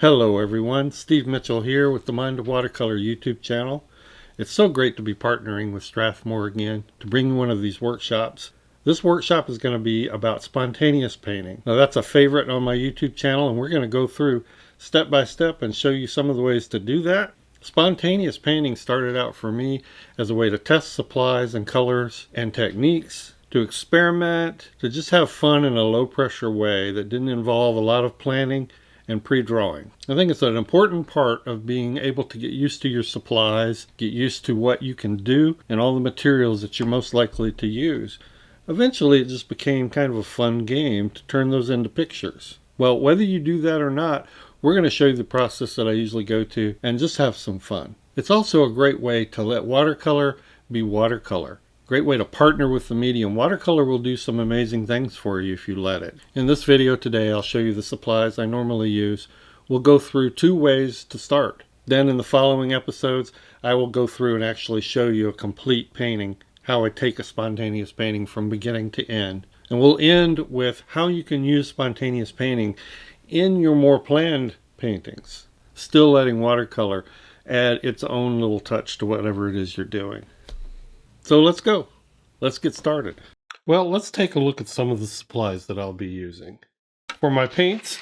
Hello everyone, Steve Mitchell here with the Mind of Watercolor YouTube channel. It's so great to be partnering with Strathmore again to bring one of these workshops. This workshop is going to be about spontaneous painting. Now that's a favorite on my YouTube channel, and we're going to go through step by step and show you some of the ways to do that. Spontaneous painting started out for me as a way to test supplies and colors and techniques, to experiment, to just have fun in a low pressure way that didn't involve a lot of planning and pre-drawing. I think it's an important part of being able to get used to your supplies, get used to what you can do, and all the materials that you're most likely to use. Eventually, it just became kind of a fun game to turn those into pictures. Well, whether you do that or not, we're going to show you the process that I usually go to and just have some fun. It's also a great way to let watercolor be watercolor. Great way to partner with the medium. Watercolor will do some amazing things for you if you let it. In this video today, I'll show you the supplies I normally use. We'll go through 2 ways to start. Then in the following episodes, I will go through and actually show you a complete painting, how I take a spontaneous painting from beginning to end. And we'll end with how you can use spontaneous painting in your more planned paintings, still letting watercolor add its own little touch to whatever it is you're doing. So let's go. Let's get started. Well, let's take a look at some of the supplies that I'll be using. For my paints,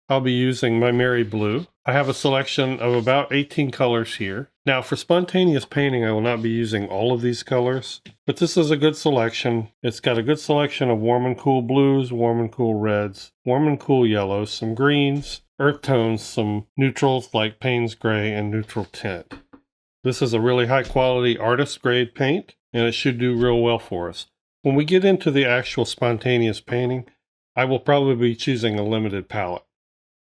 I'll be using my Mary Blue. I have a selection of about 18 colors here. Now for spontaneous painting, I will not be using all of these colors, but this is a good selection. It's got a good selection of warm and cool blues, warm and cool reds, warm and cool yellows, some greens, earth tones, some neutrals like Payne's gray and neutral tint. This is a really high quality artist grade paint, and it should do real well for us. When we get into the actual spontaneous painting, I will probably be choosing a limited palette.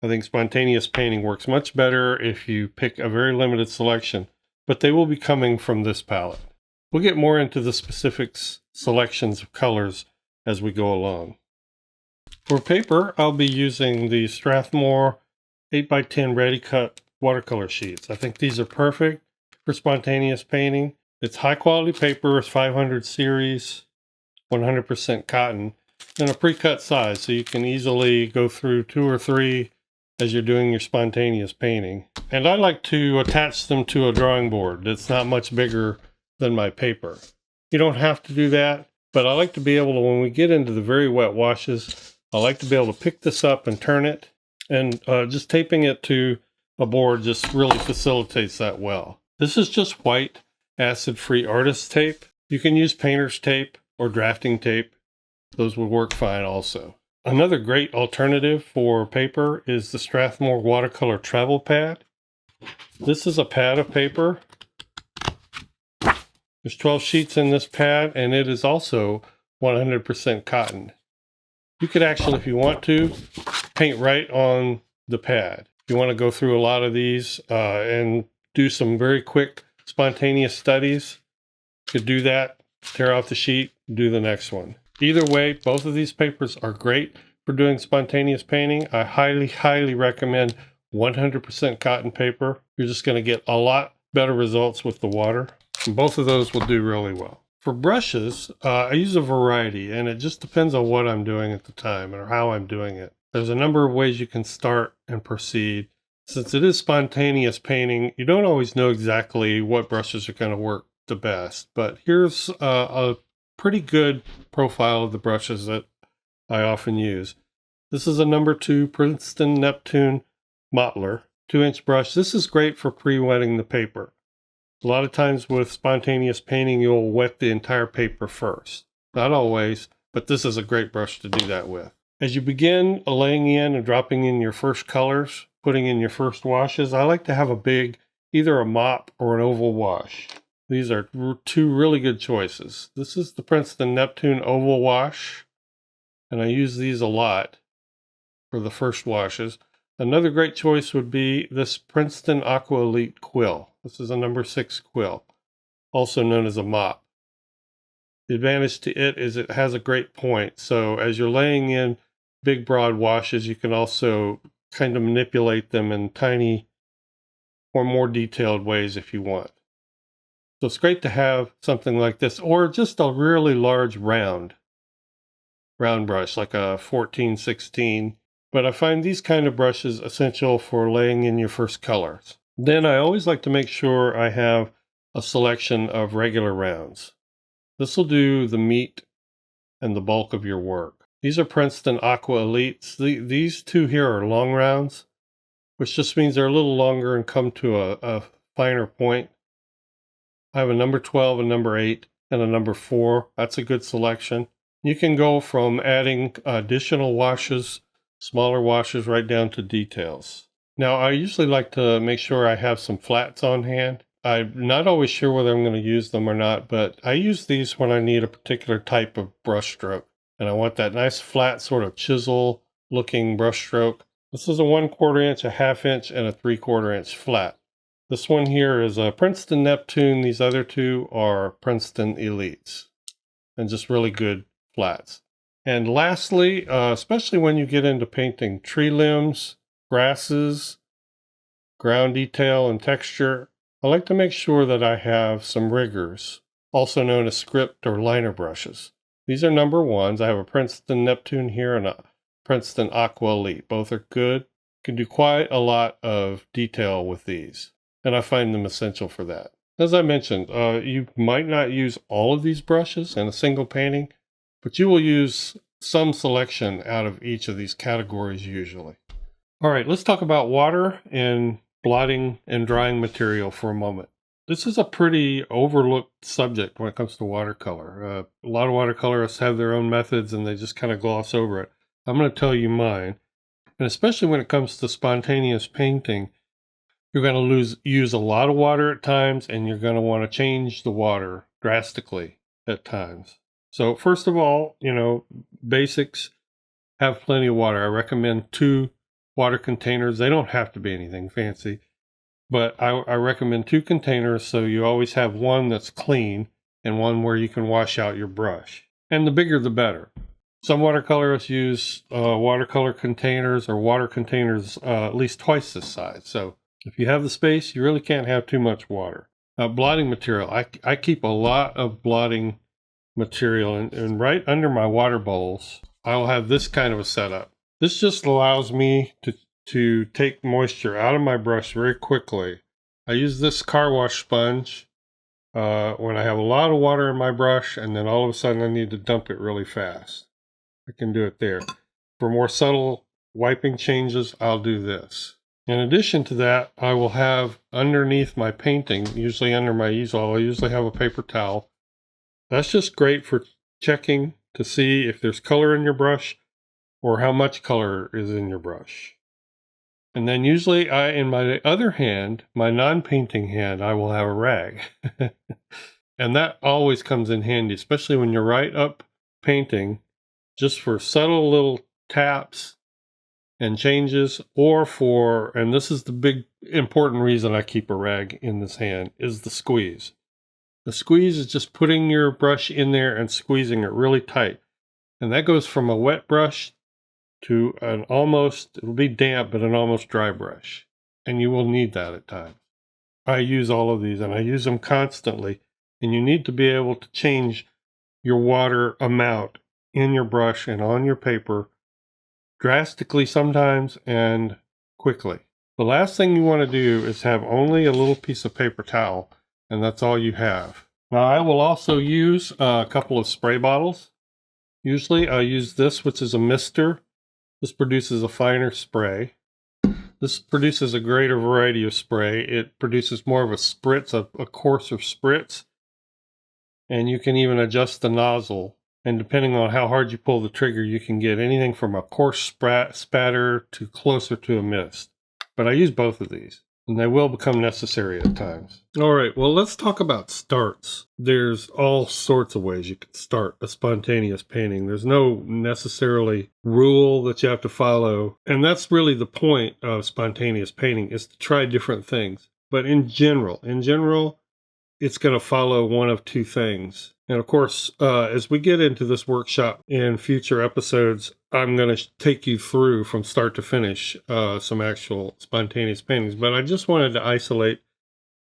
I think spontaneous painting works much better if you pick a very limited selection, but they will be coming from this palette. We'll get more into the specific selections of colors as we go along. For paper, I'll be using the Strathmore 8x10 Ready Cut watercolor sheets. I think these are perfect for spontaneous painting. It's high quality paper, it's 500 series, 100% cotton, and a pre-cut size, so you can easily go through 2 or 3 as you're doing your spontaneous painting. And I like to attach them to a drawing board that's not much bigger than my paper. You don't have to do that, but I like to be able to, when we get into the very wet washes, I like to be able to pick this up and turn it, and just taping it to a board just really facilitates that well. This is just white acid-free artist tape. You can use painter's tape or drafting tape. Those would work fine also. Another great alternative for paper is the Strathmore Watercolor Travel Pad. This is a pad of paper. There's 12 sheets in this pad, and it is also 100% cotton. You could actually, if you want to, paint right on the pad. If you want to go through a lot of these and do some very quick spontaneous studies, you could do that, tear off the sheet, do the next one. Either way, both of these papers are great for doing spontaneous painting. I highly recommend 100% cotton paper. You're just going to get a lot better results with the water. And both of those will do really well. For brushes, I use a variety, and it just depends on what I'm doing at the time or how I'm doing it. There's a number of ways you can start and proceed. Since it is spontaneous painting, you don't always know exactly what brushes are going to work the best, but here's a pretty good profile of the brushes that I often use. This is a number 2 Princeton Neptune Mottler 2-inch brush. This is great for pre-wetting the paper. A lot of times with spontaneous painting, you'll wet the entire paper first. Not always, but this is a great brush to do that with. As you begin laying in and dropping in your first colors, putting in your first washes, I like to have a big, either a mop or an oval wash. These are 2 really good choices. This is the Princeton Neptune Oval Wash, and I use these a lot for the first washes. Another great choice would be this Princeton Aqua Elite Quill. This is a number 6 quill, also known as a mop. The advantage to it is it has a great point, so as you're laying in big broad washes, you can also kind of manipulate them in tiny or more detailed ways if you want. So it's great to have something like this, or just a really large round brush, like a 14, 16 But I find these kind of brushes essential for laying in your first colors. Then I always like to make sure I have a selection of regular rounds. This will do the meat and the bulk of your work. These are Princeton Aqua Elites. These two here are long rounds, which just means they're a little longer and come to a finer point. I have a number 12, a number 8, and a number 4. That's a good selection. You can go from adding additional washes, smaller washes, right down to details. Now, I usually like to make sure I have some flats on hand. I'm not always sure whether I'm going to use them or not, but I use these when I need a particular type of brush stroke. And I want that nice flat sort of chisel looking brush stroke. This is a 1/4 inch, a 1/2 inch, and a 3/4 inch flat. This one here is a Princeton Neptune. These other two are Princeton Elites, and just really good flats. And lastly, especially when you get into painting tree limbs, grasses, ground detail, and texture, I like to make sure that I have some riggers, also known as script or liner brushes. These are number 1s. I have a Princeton Neptune here and a Princeton Aqua Elite. Both are good. Can do quite a lot of detail with these, and I find them essential for that. As I mentioned, you might not use all of these brushes in a single painting, but you will use some selection out of each of these categories usually. All right, let's talk about water and blotting and drying material for a moment. This is a pretty overlooked subject when it comes to watercolor. A lot of watercolorists have their own methods and they just kind of gloss over it. I'm going to tell you mine. And especially when it comes to spontaneous painting, you're going to use a lot of water at times, and you're going to want to change the water drastically at times. So first of all, basics, have plenty of water. I recommend 2 water containers. They don't have to be anything fancy, but I recommend 2 containers so you always have one that's clean and one where you can wash out your brush. And the bigger the better. Some watercolorists use watercolor containers or water containers at least twice this size. So if you have the space, you really can't have too much water. Blotting material. I keep a lot of blotting material, and right under my water bowls, I'll have this kind of a setup. This just allows me to take moisture out of my brush very quickly. I use this car wash sponge when I have a lot of water in my brush, and then all of a sudden I need to dump it really fast. I can do it there. For more subtle wiping changes, I'll do this. In addition to that, I will have underneath my painting, usually under my easel, I usually have a paper towel. That's just great for checking to see if there's color in your brush or how much color is in your brush. And then usually in my other hand, my non-painting hand, I will have a rag. And that always comes in handy, especially when you're right up painting, just for subtle little taps and changes, or and this is the big important reason I keep a rag in this hand, is the squeeze. The squeeze is just putting your brush in there and squeezing it really tight. And that goes from a wet brush to it'll be damp, but an almost dry brush. And you will need that at times. I use all of these, and I use them constantly. And you need to be able to change your water amount in your brush and on your paper drastically sometimes and quickly. The last thing you want to do is have only a little piece of paper towel, and that's all you have. Now I will also use a couple of spray bottles. Usually I use this, which is a mister. This produces a finer spray. This produces a greater variety of spray. It produces more of a spritz, a coarser spritz. And you can even adjust the nozzle. And depending on how hard you pull the trigger, you can get anything from a coarse spatter to closer to a mist. But I use both of these, and they will become necessary at times. All right, well, let's talk about starts. There's all sorts of ways you can start a spontaneous painting. There's no necessarily rule that you have to follow. And that's really the point of spontaneous painting, is to try different things. But in general, it's going to follow one of 2 things. And of course, as we get into this workshop in future episodes, I'm going to take you through from start to finish some actual spontaneous paintings. But I just wanted to isolate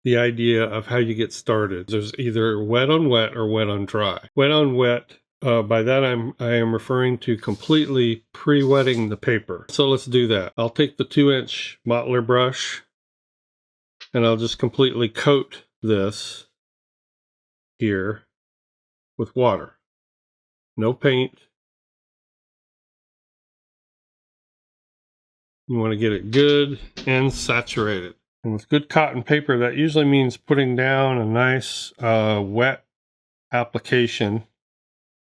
the idea of how you get started. There's either wet on wet or wet on dry. Wet on wet By that I am referring to completely pre-wetting the paper. So let's do that. I'll take the 2-inch mottler brush and I'll just completely coat this here with water. No paint. You want to get it good and saturated. And with good cotton paper, that usually means putting down a nice wet application,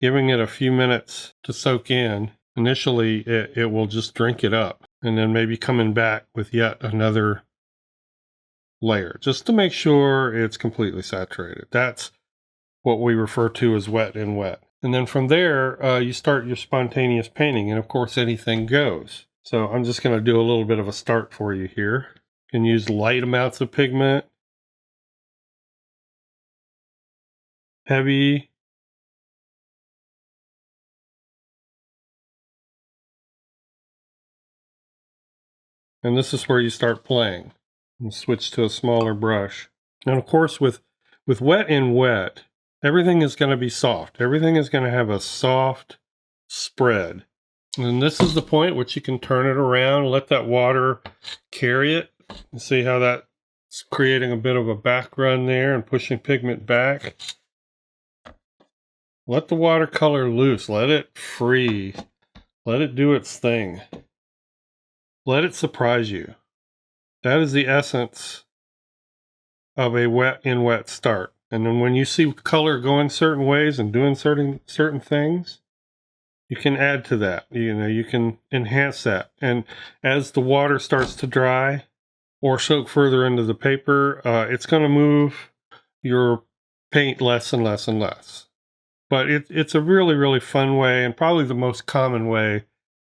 giving it a few minutes to soak in. Initially, it will just drink it up, and then maybe coming back with yet another layer, just to make sure it's completely saturated. That's what we refer to as wet in wet. And then from there, you start your spontaneous painting, and of course anything goes. So I'm just going to do a little bit of a start for you here. You can use light amounts of pigment, heavy, and this is where you start playing. And switch to a smaller brush. And of course with wet in wet, everything is going to be soft. Everything is going to have a soft spread. And this is the point which you can turn it around, let that water carry it. You see how that's creating a bit of a back run there and pushing pigment back. Let the watercolor loose. Let it free. Let it do its thing. Let it surprise you. That is the essence of a wet in wet start. And then when you see color going certain ways and doing certain things, you can add to that. You can enhance that. And as the water starts to dry or soak further into the paper, it's going to move your paint less and less and less. But it's a really, really fun way, and probably the most common way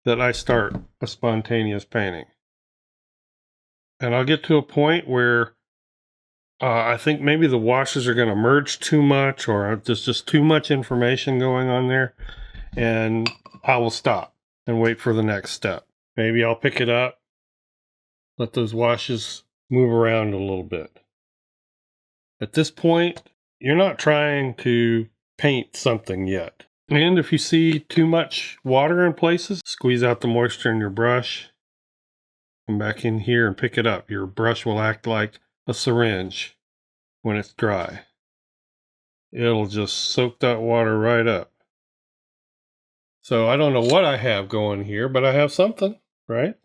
that I start a spontaneous painting. And I'll get to a point where I think maybe the washes are going to merge too much, or there's just too much information going on there, and I will stop and wait for the next step. Maybe I'll pick it up, let those washes move around a little bit. At this point, you're not trying to paint something yet. And if you see too much water in places, squeeze out the moisture in your brush. Come back in here and pick it up. Your brush will act like a syringe when it's dry. It'll just soak that water right up. So I don't know what I have going here, but I have something, right?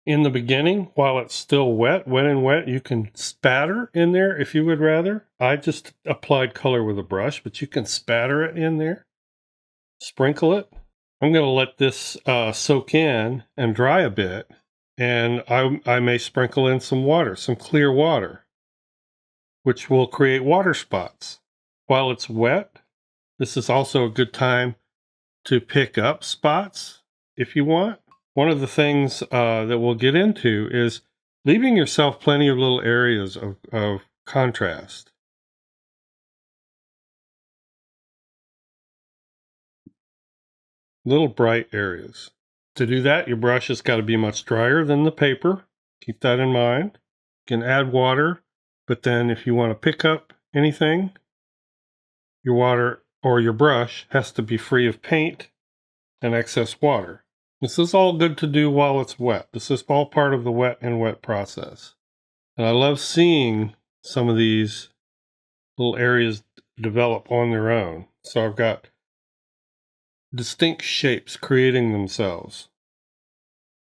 In the beginning, while it's still wet and wet, you can spatter in there if you would rather. I just applied color with a brush, but you can spatter it in there. Sprinkle it. I'm going to let this soak in and dry a bit. And I may sprinkle in some water, some clear water, which will create water spots. While it's wet, this is also a good time to pick up spots if you want. One of the things that we'll get into is leaving yourself plenty of little areas of contrast. Little bright areas. To do that, your brush has got to be much drier than the paper. Keep that in mind. You can add water, but then if you want to pick up anything, your water or your brush has to be free of paint and excess water. This is all good to do while it's wet. This is all part of the wet and wet process. And I love seeing some of these little areas develop on their own. So I've got distinct shapes creating themselves.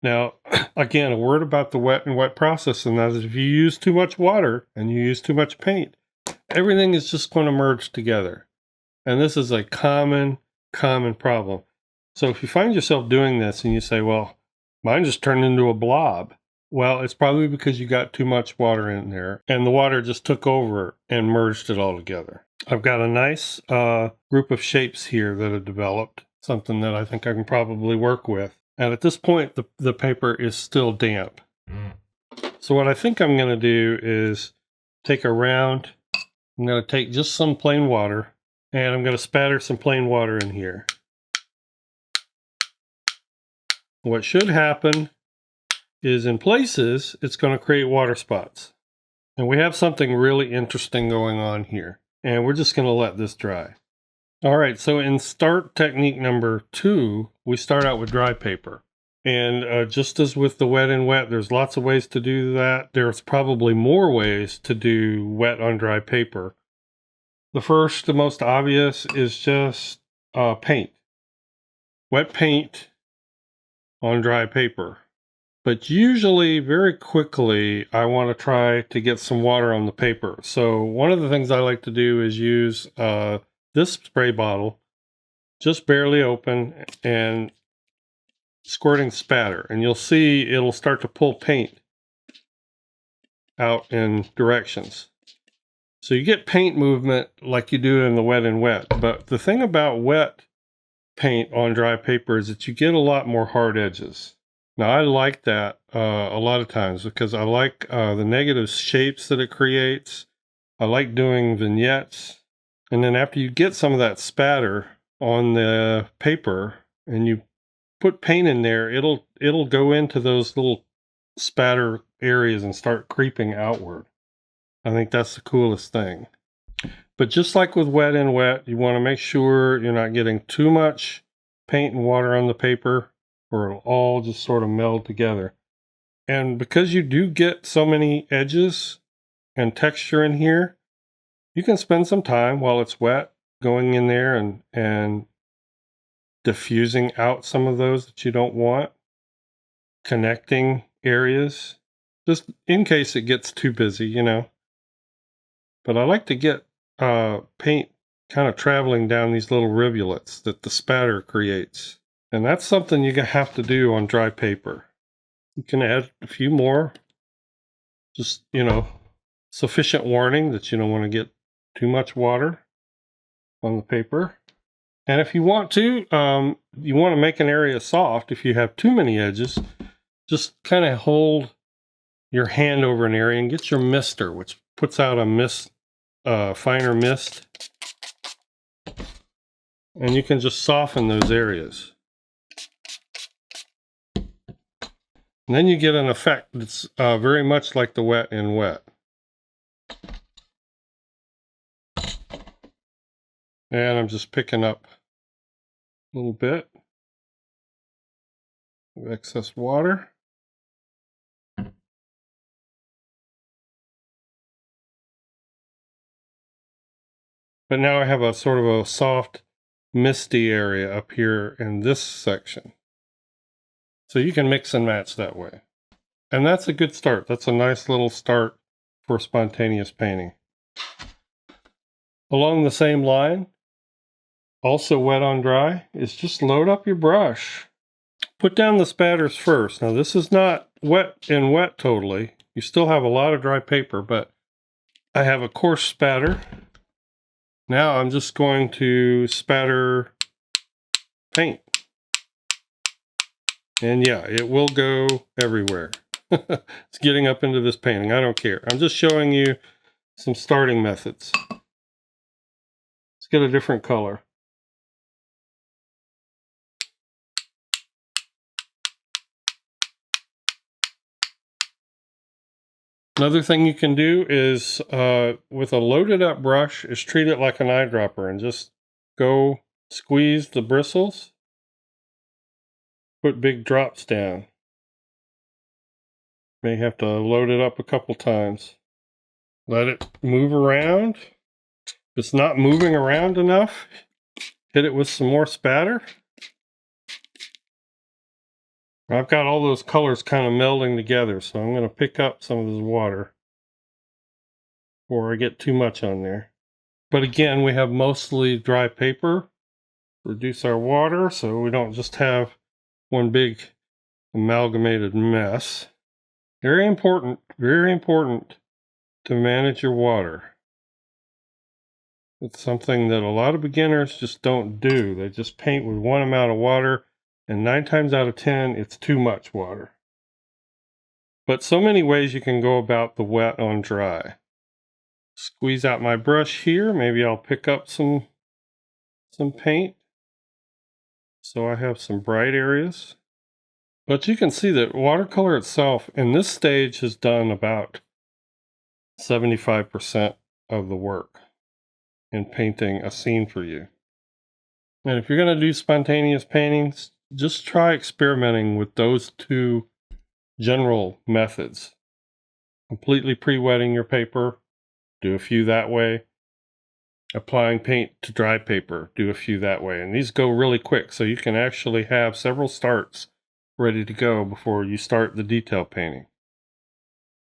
Now, again, a word about the wet and wet process, and that is if you use too much water and you use too much paint, everything is just going to merge together. And this is a common problem. So if you find yourself doing this and you say, well, mine just turned into a blob. Well, it's probably because you got too much water in there and the water just took over and merged it all together. I've got a nice group of shapes here that have developed, something that I think I can probably work with. And at this point, the paper is still damp. So what I think I'm going to do is take a round. I'm going to take just some plain water, and I'm going to spatter some plain water in here. What should happen is in places, it's going to create water spots. And we have something really interesting going on here. And we're just going to let this dry. All right, so in start technique number 2, we start out with dry paper. And just as with the wet and wet, there's lots of ways to do that. There's probably more ways to do wet on dry paper. The first, the most obvious, is just paint. Wet paint on dry paper. But usually, very quickly, I want to try to get some water on the paper. So one of the things I like to do is use this spray bottle, just barely open, and squirting spatter. And you'll see it'll start to pull paint out in directions. So you get paint movement like you do in the wet and wet. But the thing about wet paint on dry paper is that you get a lot more hard edges. Now, I like that a lot of times because I like the negative shapes that it creates. I like doing vignettes. And then after you get some of that spatter on the paper and you put paint in there, it'll go into those little spatter areas and start creeping outward. I think that's the coolest thing. But just like with wet and wet, you want to make sure you're not getting too much paint and water on the paper, or it'll all just sort of meld together. And because you do get so many edges and texture in here, you can spend some time while it's wet going in there and diffusing out some of those that you don't want, connecting areas, just in case it gets too busy, you know. But I like to get paint kind of traveling down these little rivulets that the spatter creates. And that's something you have to do on dry paper. You can add a few more. Just, you know, sufficient warning that you don't want to get too much water on the paper. And if you want to make an area soft, if you have too many edges, just kind of hold your hand over an area and get your mister, which puts out a mist, finer mist. And you can just soften those areas. And then you get an effect that's very much like the wet and wet. And I'm just picking up a little bit of excess water. But now I have a sort of a soft, misty area up here in this section. So you can mix and match that way. And that's a good start. That's a nice little start for spontaneous painting. Along the same line, also wet on dry, is just load up your brush. Put down the spatters first. Now this is not wet and wet totally. You still have a lot of dry paper, but I have a coarse spatter. Now I'm just going to spatter paint. And yeah, it will go everywhere. It's getting up into this painting. I don't care. I'm just showing you some starting methods. Let's get a different color. Another thing you can do is, with a loaded up brush, is treat it like an eyedropper and just go squeeze the bristles. Put big drops down. May have to load it up a couple times. Let it move around. If it's not moving around enough, hit it with some more spatter. I've got all those colors kind of melding together, so I'm going to pick up some of this water before I get too much on there. But again, we have mostly dry paper. Reduce our water so we don't just have one big amalgamated mess. Very important to manage your water. It's something that a lot of beginners just don't do. They just paint with one amount of water, and 9 times out of 10, it's too much water. But so many ways you can go about the wet on dry. Squeeze out my brush here. Maybe I'll pick up some paint, so I have some bright areas. But you can see that watercolor itself in this stage has done about 75% of the work in painting a scene for you. And if you're going to do spontaneous paintings, just try experimenting with those two general methods. Completely pre-wetting your paper, do a few that way. Applying paint to dry paper, do a few that way. And these go really quick, so you can actually have several starts ready to go before you start the detail painting.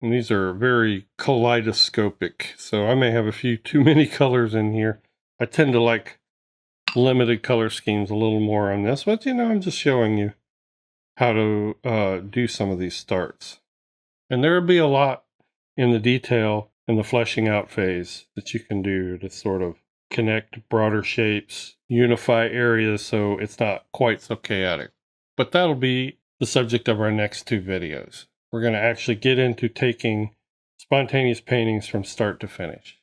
And these are very kaleidoscopic, so I may have a few too many colors in here. I tend to like limited color schemes a little more on this, but I'm just showing you how to do some of these starts. And there'll be a lot in the detail and the fleshing out phase that you can do to sort of connect broader shapes, unify areas so it's not quite so chaotic. But that'll be the subject of our next two videos. We're going to actually get into taking spontaneous paintings from start to finish.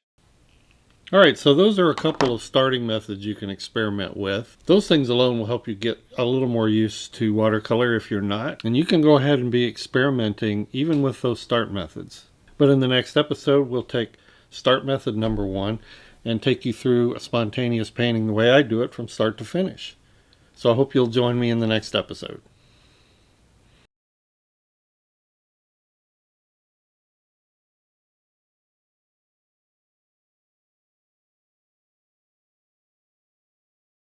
Alright, so those are a couple of starting methods you can experiment with. Those things alone will help you get a little more used to watercolor if you're not. And you can go ahead and be experimenting even with those start methods. But in the next episode, we'll take start method number 1 and take you through a spontaneous painting the way I do it from start to finish. So I hope you'll join me in the next episode.